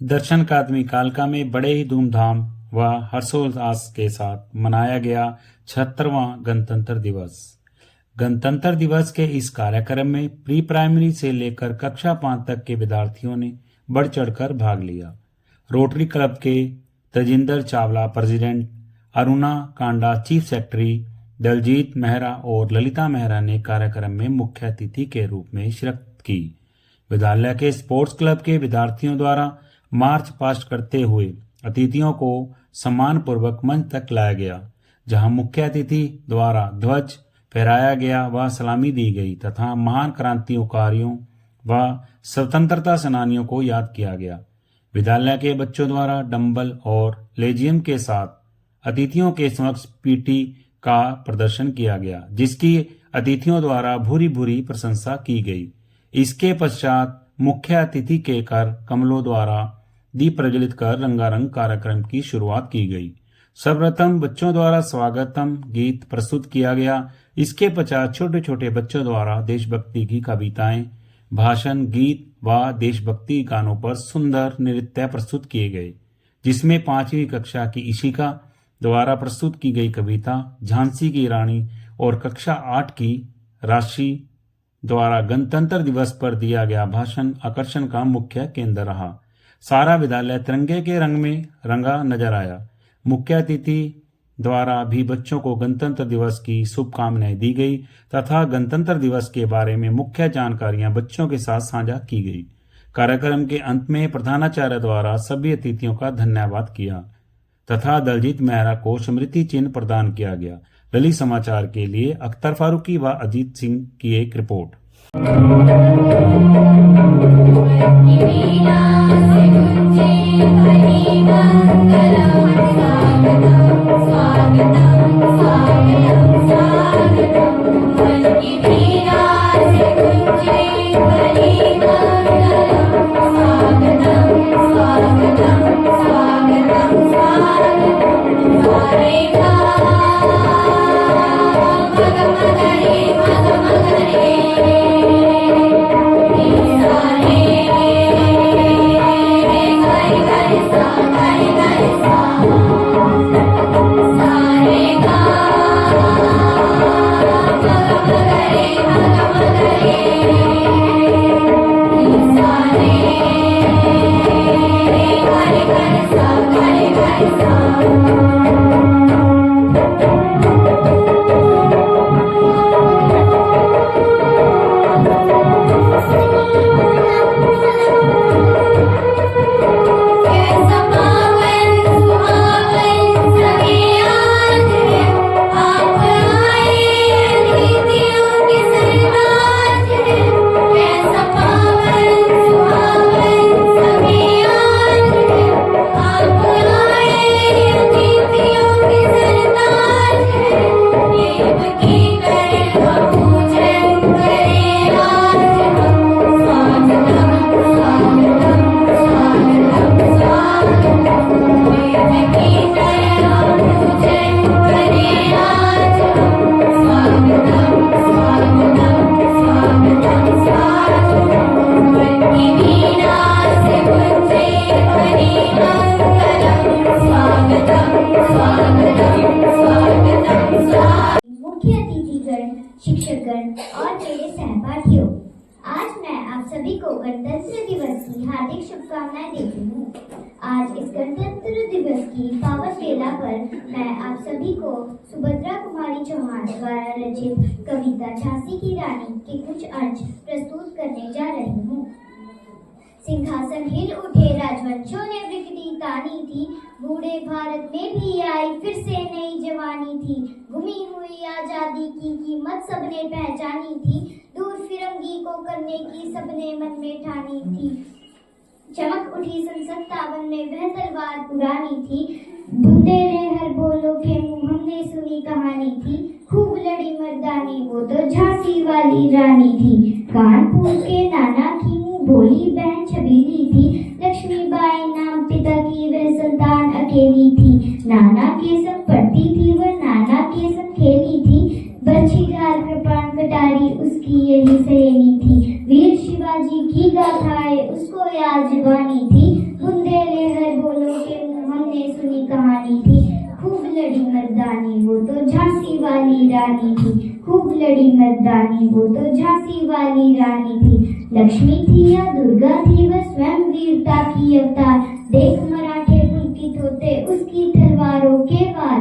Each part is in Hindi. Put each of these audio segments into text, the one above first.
दर्शन अकादमी कालका में बड़े ही धूमधाम व हर्षोल्लास के साथ मनाया गया 76वां गणतंत्र दिवस। गणतंत्र दिवस के इस कार्यक्रम में प्री प्राइमरी से लेकर कक्षा 5 तक के विद्यार्थियों ने बढ़ चढ़कर भाग लिया। रोटरी क्लब के Tajinder Chawla president, Aruna Kanda chief secretary, Daljeet Mehra और ललिता मेहरा ने कार्यक्रम में मुख्य अतिथि के रूप में शिरकत की। विद्यालय के स्पोर्ट्स क्लब के विद्यार्थियों द्वारा मार्च पास्ट करते हुए अतिथियों को सम्मानपूर्वक मंच तक लाया गया, जहां मुख्य अतिथि द्वारा ध्वज फहराया गया व सलामी दी गई तथा महान क्रांतिकारियों व स्वतंत्रता सेनानियों को याद किया गया। विद्यालय के बच्चों द्वारा डंबल और लेजियम के साथ अतिथियों के समक्ष पीटी का प्रदर्शन किया गया, जिसकी अतिथियों द्वारा भूरी भूरी प्रशंसा की गई। इसके पश्चात मुख्य अतिथि के कर कमलों द्वारा दीप प्रज्वलित कर रंगारंग कार्यक्रम की शुरुआत की गई। सर्वप्रथम बच्चों द्वारा स्वागतम गीत प्रस्तुत किया गया। इसके पश्चात छोटे छोटे बच्चों द्वारा देशभक्ति की कविताएं, भाषण, गीत व देशभक्ति गानों पर सुंदर नृत्य प्रस्तुत किए गए, जिसमें 5वीं कक्षा की इशिका द्वारा प्रस्तुत की गई कविता झांसी की रानी और कक्षा 8 की राशि द्वारा गणतंत्र दिवस पर दिया गया भाषण आकर्षण का मुख्य केंद्र रहा। सारा विद्यालय तिरंगे के रंग में रंगा नजर आया। मुख्य अतिथि द्वारा भी बच्चों को गणतंत्र दिवस की शुभकामनाएं दी गई तथा गणतंत्र दिवस के बारे में मुख्य जानकारियां बच्चों के साथ साझा की गई। कार्यक्रम के अंत में प्रधानाचार्य द्वारा सभी अतिथियों का धन्यवाद किया तथा दलजीत मेहरा को स्मृति चिन्ह प्रदान किया गया। ललित समाचार के लिए अख्तर फारूकी व अजीत सिंह की एक रिपोर्ट। शिक्षकगण और मेरे सहपाठियों, आज मैं आप सभी को गणतंत्र दिवस की हार्दिक शुभकामनाएं देती हूँ। आज इस गणतंत्र दिवस की पावन बेला पर मैं आप सभी को सुभद्रा कुमारी चौहान द्वारा रचित कविता झांसी की रानी के कुछ अंश प्रस्तुत करने जा रही हूँ। सिंहासन हिल उठे, राजवंशों ने विकृति तानी थी, बूढ़े भारत में भी आई फिर से नई जवानी थी। गुमी हुई आजादी की कीमत सबने पहचानी थी, दूर फिरंगी को करने की सबने मन में ठानी थी। चमक उठी सन 57 में वह तलवार पुरानी थी, बुंदेले हर बोलो के मुंह हमने सुनी कहानी थी। खूब लड़ी मर्दानी वो तो झांसी वाली रानी थी, कानपुर के नाना की मुंह बोली बहन छबीली थी। लक्ष्मीबाई नाम पिता की वह संतान अकेली थी, नाना के संग पढ़ती थी वह नाना के संग खेली थी। बच्ची डाल कृपाण कटारी उसकी यही सहेली थी, वीर शिवाजी की गाथाएं उसको याद जुबानी थी। बुंदे बुंदेले हर बोलो के मुंह हमने सुनी कहानी थी, खूब लड़ी मर्दानी वो तो झांसी वाली रानी थी, खूब लड़ी मर्दानी वो तो झांसी वाली रानी थी। लक्ष्मी थी या दुर्गा थी वह स्वयं वीरता की अवतार, देख मराठे पुलकित होते उसकी तलवारों के वार।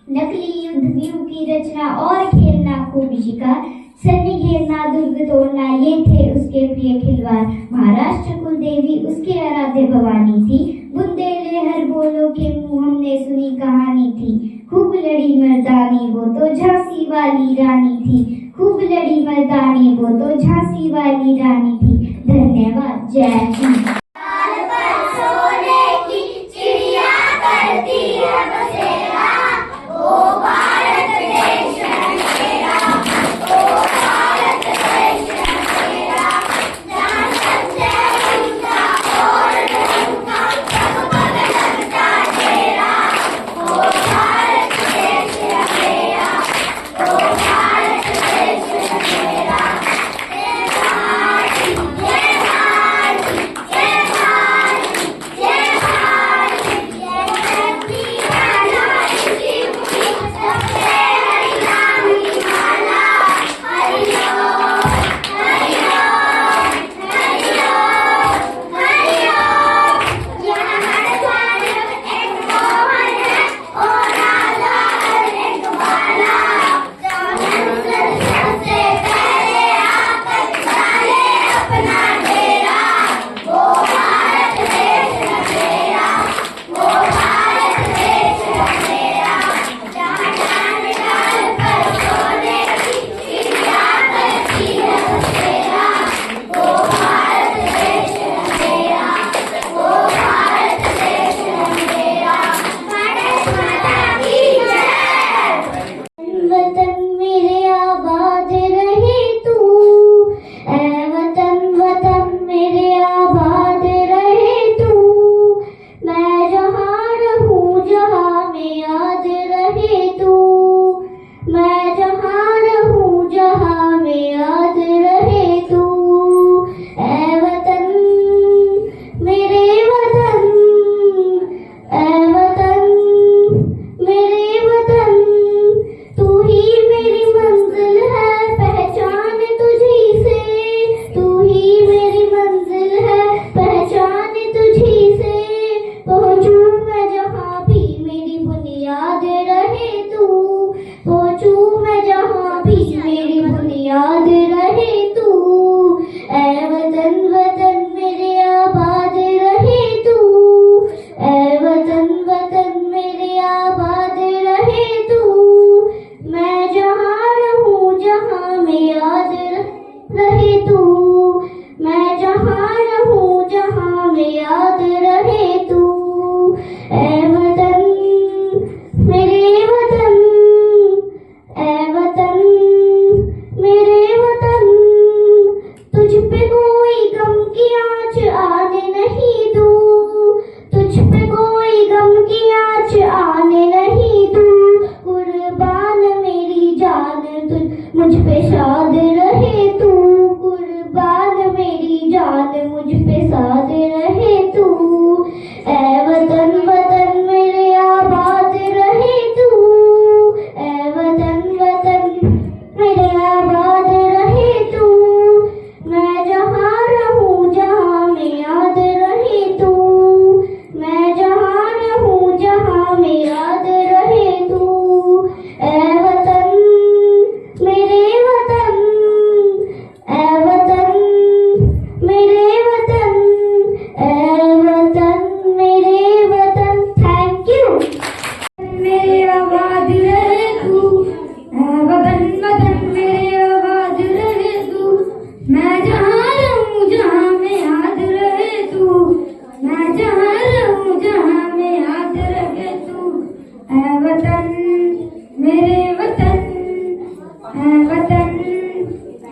नकली युद्ध व्यूह की रचना और खेलना खूब शिकार, सन्नी घेरना दुर्ग तोड़ना ये थे उसके प्रिय खिलवाड़। महाराष्ट्र कुल देवी उसके आराध्य भवानी थी, बुंदेले हर बोलो के मुंह हमने सुनी कहानी थी, खूब लड़ी मर्दानी वो तो झांसी वाली रानी थी, खूब लड़ी मर्दानी वो तो झांसी वाली रानी थी। धन्यवाद। जय हिंद।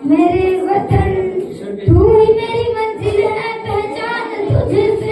मेरे वतन तू ही मेरी मंजिल है, पहचान तुझसे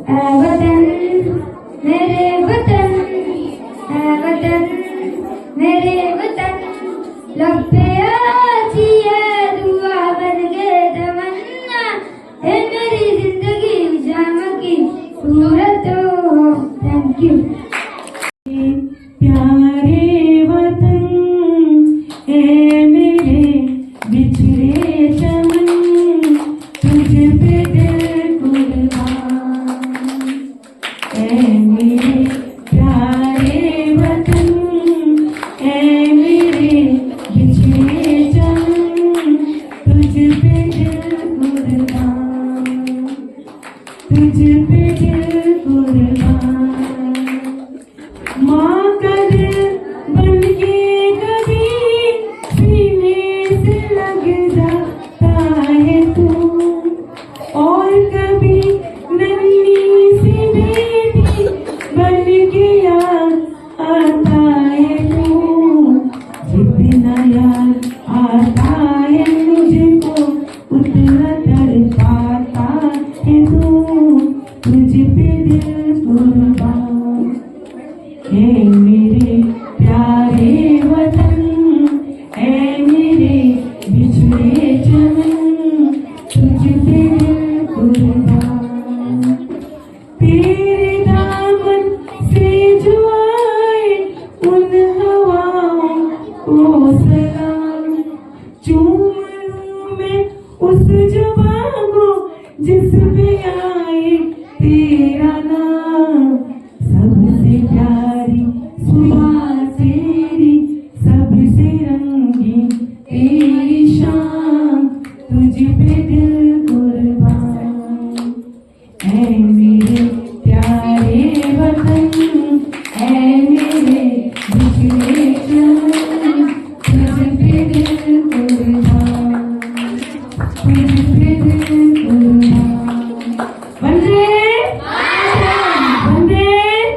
ऐ वतन मेरे वतन, ऐ वतन मेरे वतन, लब पे आती है दुआ बन के तमन्ना, है मेरी जिंदगी जामा की सूरत हो। Thank you. प्यारे वतन ए मेरे बिछड़े चमन, तुझ पे दिल कुर्बान। ए मेरे प्यारे वतन ए मेरे बिछड़े चमन, तुझ पे दिल कुर्बान, तुझ पे दिल कुर्बान। माँ का दिल बन के कभी सीने से लग जाता है तू, और कभी नन्ही सी बेटी बन के याद आता है तू। जितना याद आता है मुझको उतना तड़पाता है तू, तुझ पे दिल कुर्बान। ए मेरे प्यारे वतन ए मेरे बिछड़े चमन, तुझ पे दिल कुर्बान। तेरे दामन से जो आए उन हवाओं को सलाम, चूम लूं मैं उस जुबां को जिस पे आए तेरा नाम। सबसे प्यारी सुबह तेरी, सबसे रंगीन तेरी शाम, तुझ पे दिल कुर्बान। ऐ मेरे प्यारे वतन ऐ मेरे बिछड़े चमन, तुझ पे दिल कुर्बान, तुझ पे दिल कुर्बान। वंदे वंदे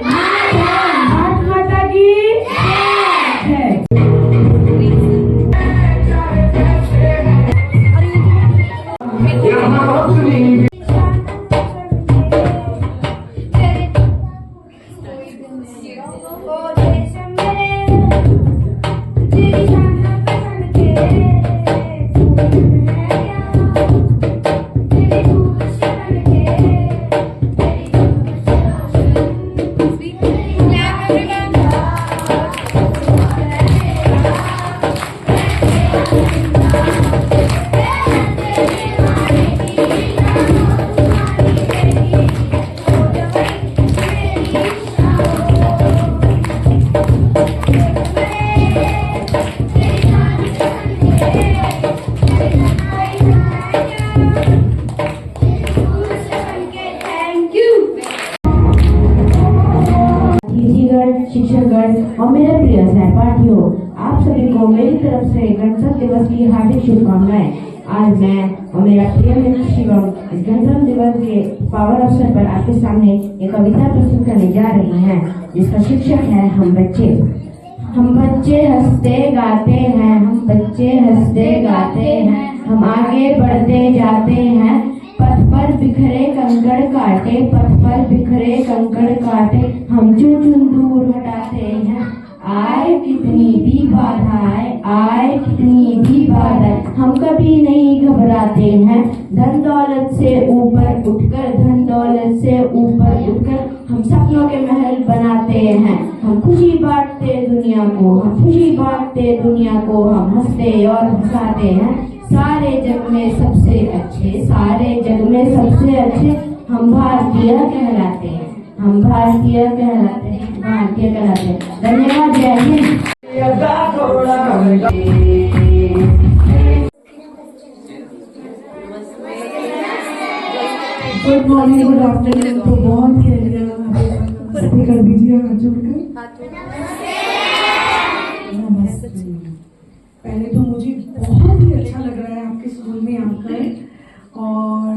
भारत माता की जय। शिक्षकगण और मेरे प्रिय सहपाठियों, आप सभी को मेरी तरफ से गणतंत्र दिवस की हार्दिक शुभकामनाएं। आज मैं और मेरा प्रिय मित्र शिवम इस गणतंत्र दिवस के पावन अवसर पर आपके सामने एक कविता प्रस्तुत करने जा रहे हैं, जिसका शीर्षक है हम बच्चे। हम बच्चे हंसते गाते हैं, हम बच्चे हंसते गाते हैं, हम आगे बढ़ते जाते हैं, पथ पर बिखरे कंकड़ काटे, पथ पर बिखरे कंकड़ काटे, हम चुन चुन दूर हटाते हैं। आए कितनी भी बाधाएं, आए कितनी भी बाधाएं, हम कभी नहीं घबराते हैं। धन दौलत से ऊपर उठकर, धन दौलत से ऊपर उठकर हम सपनों के महल बनाते हैं। हम खुशी बांटते दुनिया को, हम खुशी बांटते दुनिया को, हम हंसते और हंसाते हैं। सारे जग में सबसे अच्छे, सारे जग में सबसे अच्छे हम भारतीय कहलाते हैं, हम भारतीय कहलाते हैं, भारतीय कहलाते हैं। धन्यवाद। जय Hind. Good morning, good afternoon. तो बहुत ही कर दीजिए हाथ जोड़कर। नमस्ते। पहले तो मुझे बहुत ही अच्छा लग रहा है आपके स्कूल में आकर, और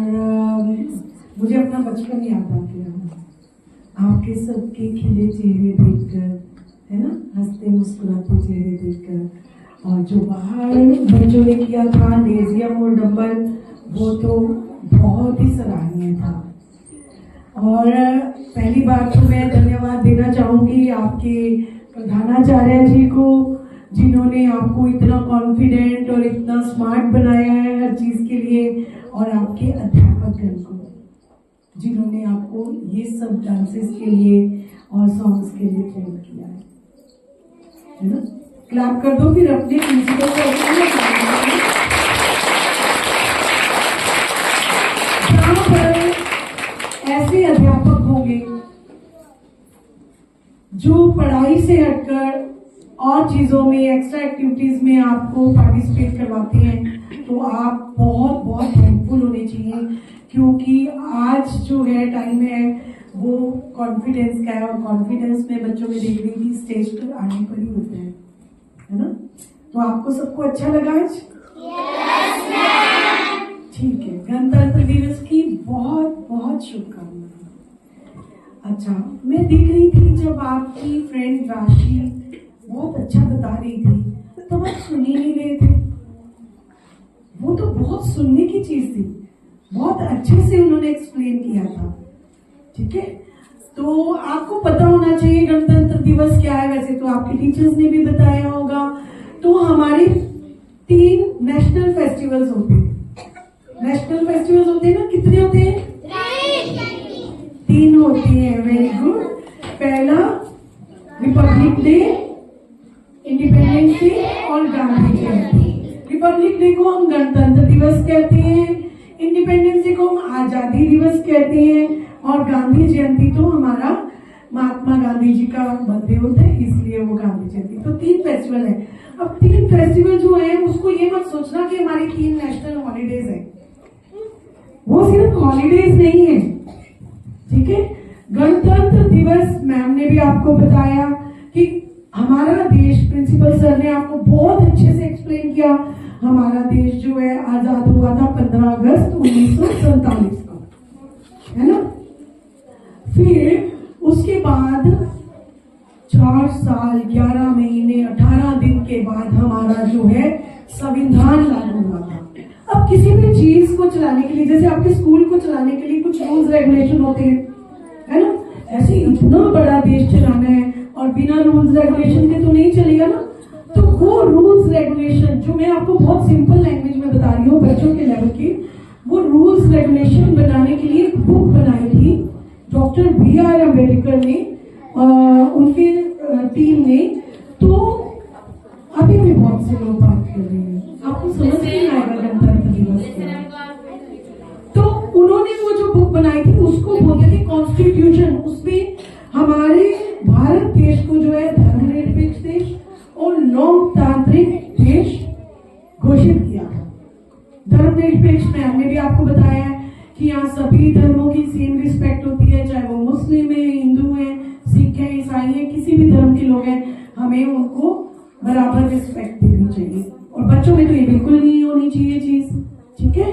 मुझे अपना बचपन याद आ गया आपके सबके खिले चेहरे देखकर, है ना, हंसते मुस्कुराते चेहरे देखकर। और जो बाहर बच्चों ने किया था लेजियम और डंबल, वो तो बहुत ही सराहनीय था। और पहली बात तो मैं धन्यवाद देना चाहूँगी आपके प्रधानाचार्य जी को, जिन्होंने आपको इतना कॉन्फिडेंट और इतना स्मार्ट बनाया है हर चीज़ के लिए, और आपके अध्यापकगण को, जिन्होंने आपको ये सब डांसेस के लिए और सॉन्ग्स के लिए ट्रेन किया है ना। क्लैप कर दो फिर अपने प्रिंसिपल को। जहाँ पर ऐसे अध्यापक होंगे जो पढ़ाई से हटकर और चीजों में, एक्स्ट्रा एक्टिविटीज में आपको पार्टिसिपेट करवाते हैं, तो आप बहुत बहुत थैंकफुल होने चाहिए, क्योंकि आज जो है टाइम है वो कॉन्फिडेंस का है, और कॉन्फिडेंस में बच्चों में देख रही थी स्टेज पर आने पर ही होता है ना। तो आपको सबको अच्छा लगा आज? ठीक है, गणतंत्र दिवस की बहुत बहुत शुभकामनाएं। अच्छा, मैं देख रही थी जब आपकी फ्रेंड राशि बहुत अच्छा बता रही थी तो आप सुन ही नहीं रहे थे। वो तो बहुत सुनने की चीज थी, बहुत अच्छे से उन्होंने एक्सप्लेन किया था। ठीक है, तो आपको पता होना चाहिए गणतंत्र दिवस क्या है। वैसे तो आपके टीचर्स ने भी बताया होगा। तो हमारे 3 नेशनल फेस्टिवल्स होते हैं। नेशनल फेस्टिवल्स होते हैं ना, कितने होते हैं? 3 होते हैं। Very good. पहला रिपब्लिक डे, इंडिपेंडेंस डे और गांधी जयंती। रिपब्लिक डे को हम गणतंत्र दिवस कहते हैं, इंडिपेंडेंस डे को हम आजादी दिवस कहते हैं, और गांधी जयंती तो हमारा महात्मा गांधी जी का बर्थडे होता है, इसलिए वो गांधी जयंती। तो 3 फेस्टिवल है। अब 3 फेस्टिवल जो है उसको ये मत सोचना कि हमारी 3 नेशनल हॉलीडेज है, वो सिर्फ हॉलीडेज नहीं है। ठीक है, गणतंत्र दिवस मैम ने भी आपको बताया कि हमारा देश, प्रिंसिपल सर ने आपको बहुत अच्छे से एक्सप्लेन किया, हमारा देश जो है आजाद हुआ था 15 अगस्त 1947 को, है ना। फिर उसके बाद 4 साल 11 महीने 18 दिन के बाद हमारा जो है संविधान लागू हुआ था। अब किसी भी चीज को चलाने के लिए, जैसे आपके स्कूल को चलाने के लिए कुछ रूल्स रेगुलेशन होते हैं, है ना। ऐसे इतना बड़ा देश चलाना है और बिना रूल्स रेगुलेशन के तो नहीं चलेगा ना। तो वो रूल्स रेगुलेशन जो मैं आपको बहुत सिंपल लैंग्वेज में बता रही हूँ बच्चों के लेवल की, वो रूल्स रेगुलेशन बनाने के लिए एक बुक बनाई थी डॉक्टर BR अम्बेडकर ने, उनके टीम ने। तो अभी भी बहुत से लोग बात कर रहे हैं, आपको समझ नहीं आएगा गणतंत्र दिवस के। तो उन्होंने वो जो बुक बनाई थी उसको बोलते थे कॉन्स्टिट्यूशन। उसमें हमारे भारत देश को जो है धर्मनिरपेक्ष देश और लोकतांत्रिक देश घोषित किया था। धर्मनिरपेक्ष में हमने भी आपको बताया है कि यहाँ सभी धर्मों की सेम रिस्पेक्ट होती है, चाहे वो मुस्लिम है, हिंदू है, सिख है, ईसाई है, किसी भी धर्म के लोग हैं, हमें उनको बराबर रिस्पेक्ट देनी चाहिए। और बच्चों में तो ये बिल्कुल नहीं होनी चाहिए चीज। ठीक है,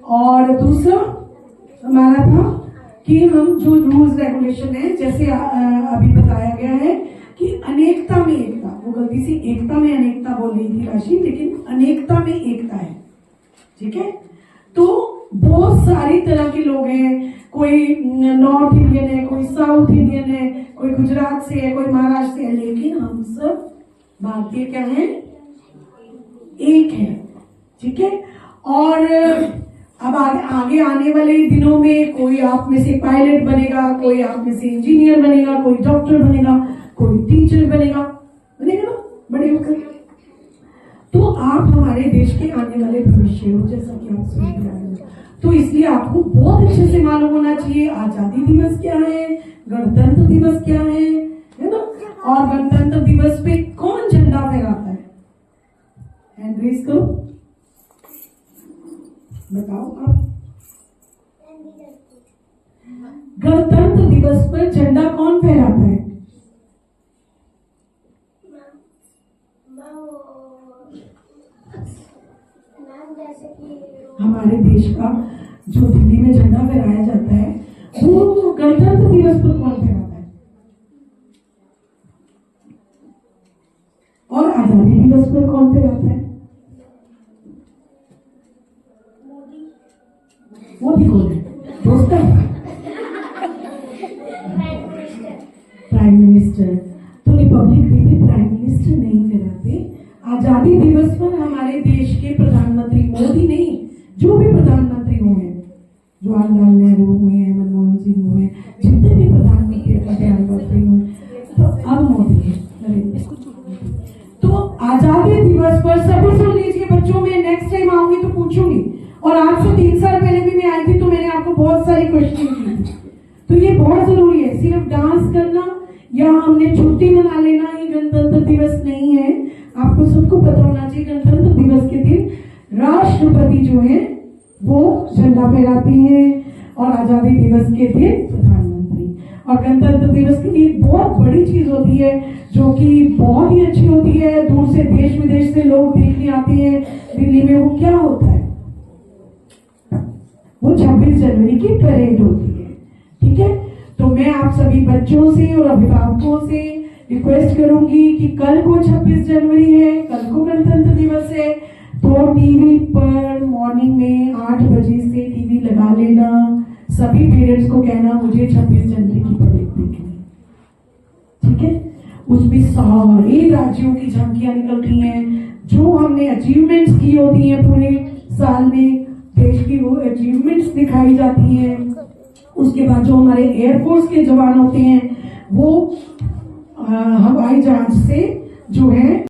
और दूसरा हमारा था कि हम जो रूल्स रेगुलेशन है, जैसे अभी बताया गया है कि अनेकता में एकता, वो गलती से एकता में अनेकता बोल रही थी राशि, लेकिन अनेकता में एकता है। ठीक है, तो बहुत सारी तरह के लोग हैं, कोई नॉर्थ इंडियन है, कोई साउथ इंडियन है, कोई गुजरात से है, कोई महाराष्ट्र से है, लेकिन हम सब भारतीय क्या है? एक है। ठीक है, और अब आगे आने वाले दिनों में कोई आप में से पायलट बनेगा, कोई आप में से इंजीनियर बनेगा, कोई डॉक्टर बनेगा, कोई टीचर बनेगा ना बड़े होकर। तो आप हमारे देश के आने वाले भविष्य हो, जैसा कि आप सुन रहे हैं। तो इसलिए आपको बहुत अच्छे से मालूम होना चाहिए आजादी दिवस क्या है, गणतंत्र दिवस क्या है ना। और गणतंत्र दिवस पे कौन झंडा फहराता है? हैंड रेज करो, बताओ आप। गणतंत्र दिवस पर झंडा कौन फहराता है? हमारे देश का जो दिल्ली में झंडा फहराया जाता है, वो गणतंत्र दिवस पर कौन फहराता है? और आजादी दिवस पर कौन फहराता है? मोदी कौन है? दोस्त है। मिनिस्टर, तो रिपब्लिक डे पे प्राइम मिनिस्टर नहीं कराते। आजादी दिवस पर हमारे देश के प्रधानमंत्री, मोदी नहीं, जो भी प्रधानमंत्री हुए, जवाहरलाल नेहरू हुए हैं, मनमोहन सिंह हुए, जितने भी प्रधानमंत्री अटल वाजपेयी हुए, तो अब मोदी है, नरेंद्र। तो आजादी दिवस पर सभी सुन लीजिए बच्चों, में नेक्स्ट टाइम आऊंगी तो पूछूंगी, और आज से 3 साल पहले भी मैं आई थी तो मैंने आपको बहुत सारी क्वेश्चन की। तो ये बहुत जरूरी है, सिर्फ डांस करना या हमने छुट्टी मना लेना ये गणतंत्र दिवस नहीं है। आपको सबको पता होना चाहिए गणतंत्र दिवस के दिन राष्ट्रपति जो है वो झंडा फहराते हैं, और आजादी दिवस के दिन प्रधानमंत्री। और गणतंत्र दिवस के लिए एक बहुत बड़ी चीज होती है जो कि बहुत ही अच्छी होती है, दूर से देश विदेश से लोग देखने आते हैं दिल्ली में। वो क्या होता है, वो 26 जनवरी की परेड होती है, ठीक है। तो मैं आप सभी बच्चों से और अभिभावकों से रिक्वेस्ट करूंगी कि कल को 26 जनवरी है, कल को गणतंत्र दिवस है, तो टीवी पर मॉर्निंग में 8 बजे से टीवी लगा लेना। सभी पेरेंट्स को कहना मुझे 26 जनवरी की परेड देखनी, ठीक है। उसमें सारे राज्यों की झांकियां निकलती हैं, जो हमने अचीवमेंट्स की होती हैं पूरे साल में, देश की वो अचीवमेंट्स दिखाई जाती हैं। उसके बाद जो हमारे एयरफोर्स के जवान होते हैं वो हवाई जहाज से जो है